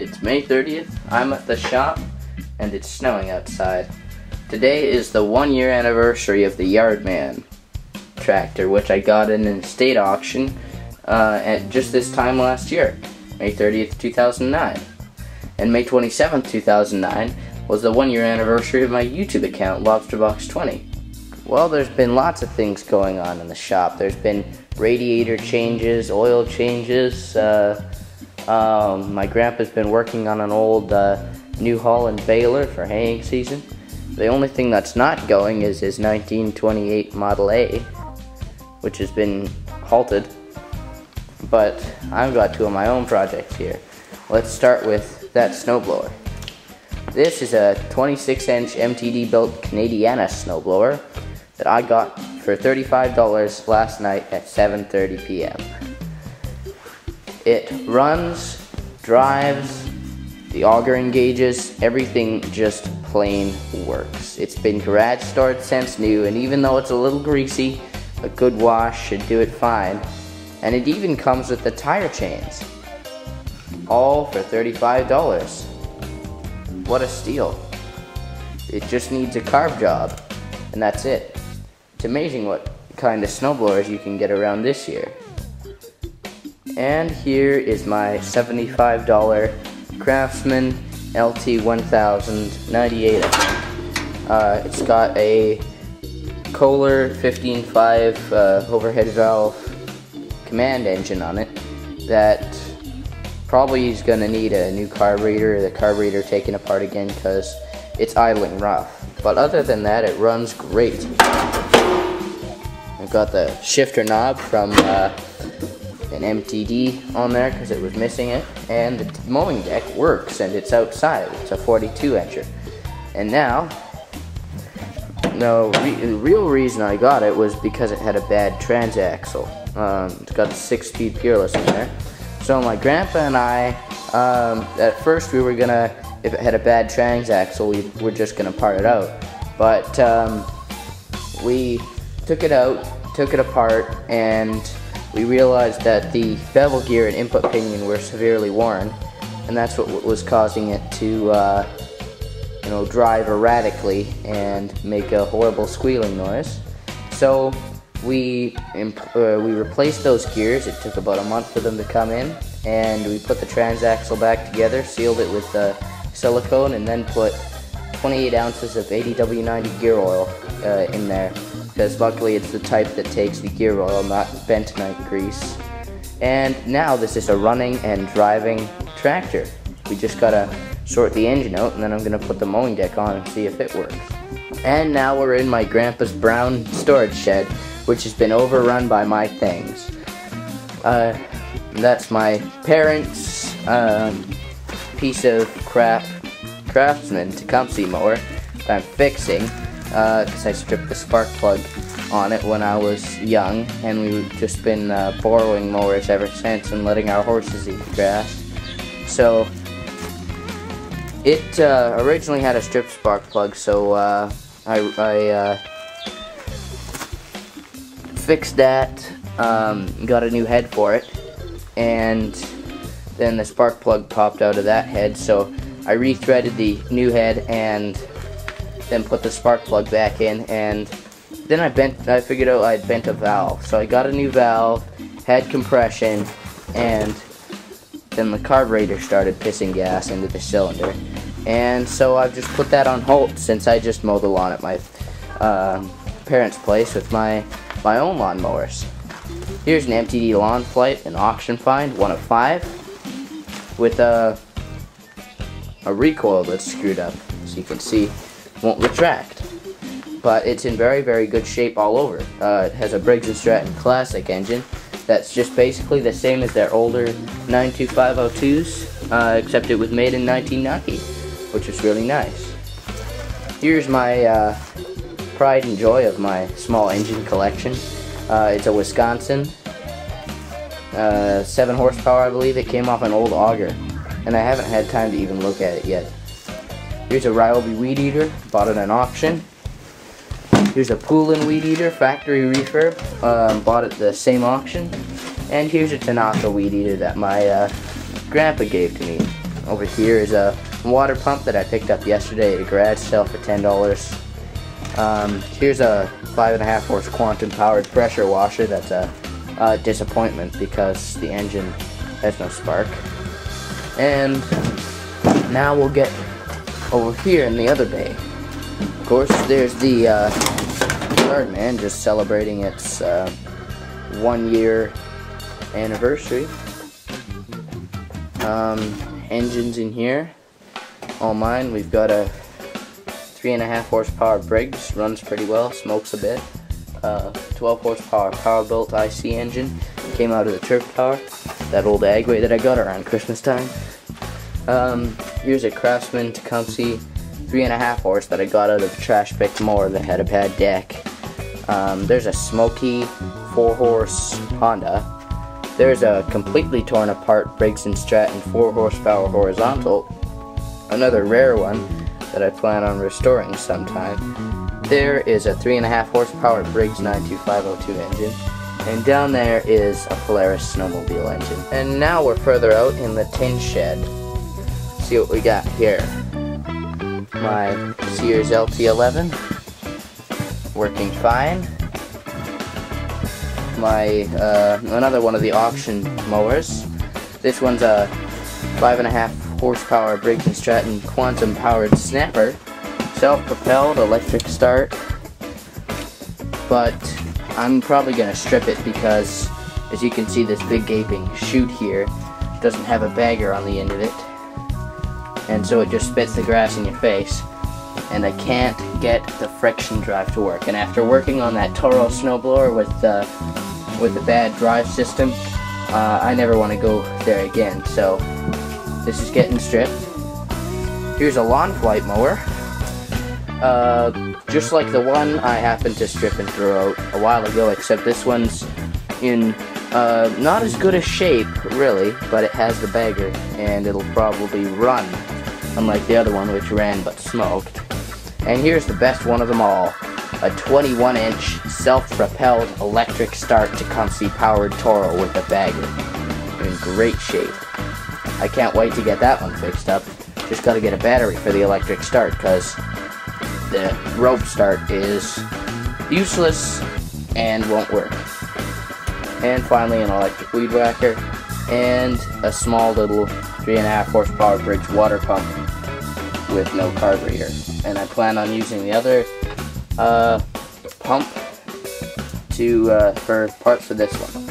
It's May 30th, I'm at the shop, and it's snowing outside. Today is the 1-year anniversary of the Yardman tractor, which I got in an estate auction at just this time last year, May 30th, 2009. And May 27th, 2009 was the 1-year anniversary of my YouTube account, LobsterBox20. Well, there's been lots of things going on in the shop. There's been radiator changes, oil changes. My grandpa's been working on an old New Holland baler for haying season. The only thing that's not going is his 1928 Model A, which has been halted. But I've got two of my own projects here. Let's start with that snowblower. This is a 26-inch MTD built Canadiana snowblower that I got for $35 last night at 7:30 p.m. It runs, drives, the auger engages, everything just plain works. It's been garage stored since new, and even though it's a little greasy, a good wash should do it fine. And it even comes with the tire chains, all for $35. What a steal. It just needs a carb job, and that's it. It's amazing what kind of snowblowers you can get around this year. And here is my $75 Craftsman LT1000 98, I think. It's got a Kohler 15.5 overhead valve command engine on it that probably is going to need a new carburetor, the carburetor taken apart again because it's idling rough. But other than that, it runs great. I've got the shifter knob from an MTD on there because it was missing it, and the mowing deck works and it's outside. It's a 42-incher. And now, the real reason I got it was because it had a bad transaxle. It's got a 6-speed gearless in there. So my grandpa and I, at first we were gonna, if it had a bad transaxle, we were just gonna part it out. But we took it out, took it apart, and we realized that the bevel gear and input pinion were severely worn, and that's what was causing it to, drive erratically and make a horrible squealing noise. So we replaced those gears. It took about a month for them to come in, and we put the transaxle back together, sealed it with silicone, and then put 28 ounces of ADW90 gear oil in there, because luckily it's the type that takes the gear oil, not bentonite grease. And now this is a running and driving tractor. We just gotta sort the engine out, and then I'm gonna put the mowing deck on and see if it works. And now we're in my grandpa's brown storage shed, which has been overrun by my things. That's my parents' piece of crap Craftsman Tecumseh mower that I'm fixing because I stripped the spark plug on it when I was young, and we've just been borrowing mowers ever since and letting our horses eat grass. So it originally had a stripped spark plug, so I fixed that, got a new head for it, and then the spark plug popped out of that head, so I rethreaded the new head and then put the spark plug back in, and then I figured out I'd bent a valve. So I got a new valve, had compression, and then the carburetor started pissing gas into the cylinder. And so I've just put that on hold since I just mow the lawn at my parents' place with my own lawn mowers. Here's an MTD Lawn Flight, an auction find, 1 of 5, with a recoil that's screwed up, so you can see it won't retract. But it's in very, very good shape all over. It has a Briggs & Stratton Classic engine that's just basically the same as their older 92502s, except it was made in 1990, which is really nice. Here's my pride and joy of my small engine collection. It's a Wisconsin, 7 horsepower, I believe. It came off an old auger, and I haven't had time to even look at it yet. Here's a Ryobi weed eater, bought at an auction. Here's a Poulin weed eater, factory refurb, bought at the same auction. And here's a Tanaka weed eater that my grandpa gave to me Over here is a water pump that I picked up yesterday at a garage sale for $10. Here's a 5.5 horse quantum powered pressure washer. That's a disappointment because the engine has no spark. And now we'll get over here in the other bay. Of course, there's the Guardman just celebrating its 1-year anniversary. Engines in here, all mine. We've got a 3.5 horsepower Briggs, runs pretty well, smokes a bit. 12 horsepower Powerbolt IC engine, came out of the Turf Tower, that old Agway that I got around Christmas time. Here's a Craftsman Tecumseh 3.5 horse that I got out of a trash picked mower that had a bad deck. There's a Smoky 4 horse Honda. There's a completely torn apart Briggs & Stratton 4 horsepower horizontal, another rare one that I plan on restoring sometime. There is a 3.5 horsepower Briggs 92502 engine, and down there is a Polaris snowmobile engine. And now we're further out in the tin shed. See what we got here. My Sears LT11, working fine. My another one of the auction mowers. This one's a 5.5 horsepower Briggs & Stratton quantum powered snapper, self-propelled electric start, but I'm probably gonna strip it because, as you can see, this big gaping chute here doesn't have a bagger on the end of it, and so it just spits the grass in your face, and I can't get the friction drive to work. And after working on that Toro snowblower with the bad drive system, I never want to go there again. So this is getting stripped. Here's a lawn flight mower, just like the one I happened to strip and throw out a while ago, except this one's in not as good a shape, really, but it has the bagger, and it'll probably run, unlike the other one which ran but smoked. And here's the best one of them all, a 21-inch self-propelled electric start Tecumseh powered Toro with a bagger. In great shape. I can't wait to get that one fixed up. Just gotta get a battery for the electric start, because the rope start is useless and won't work. And finally, an electric weed whacker and a small little 3.5 horsepower Briggs water pump with no carburetor. And I plan on using the other pump for parts for this one.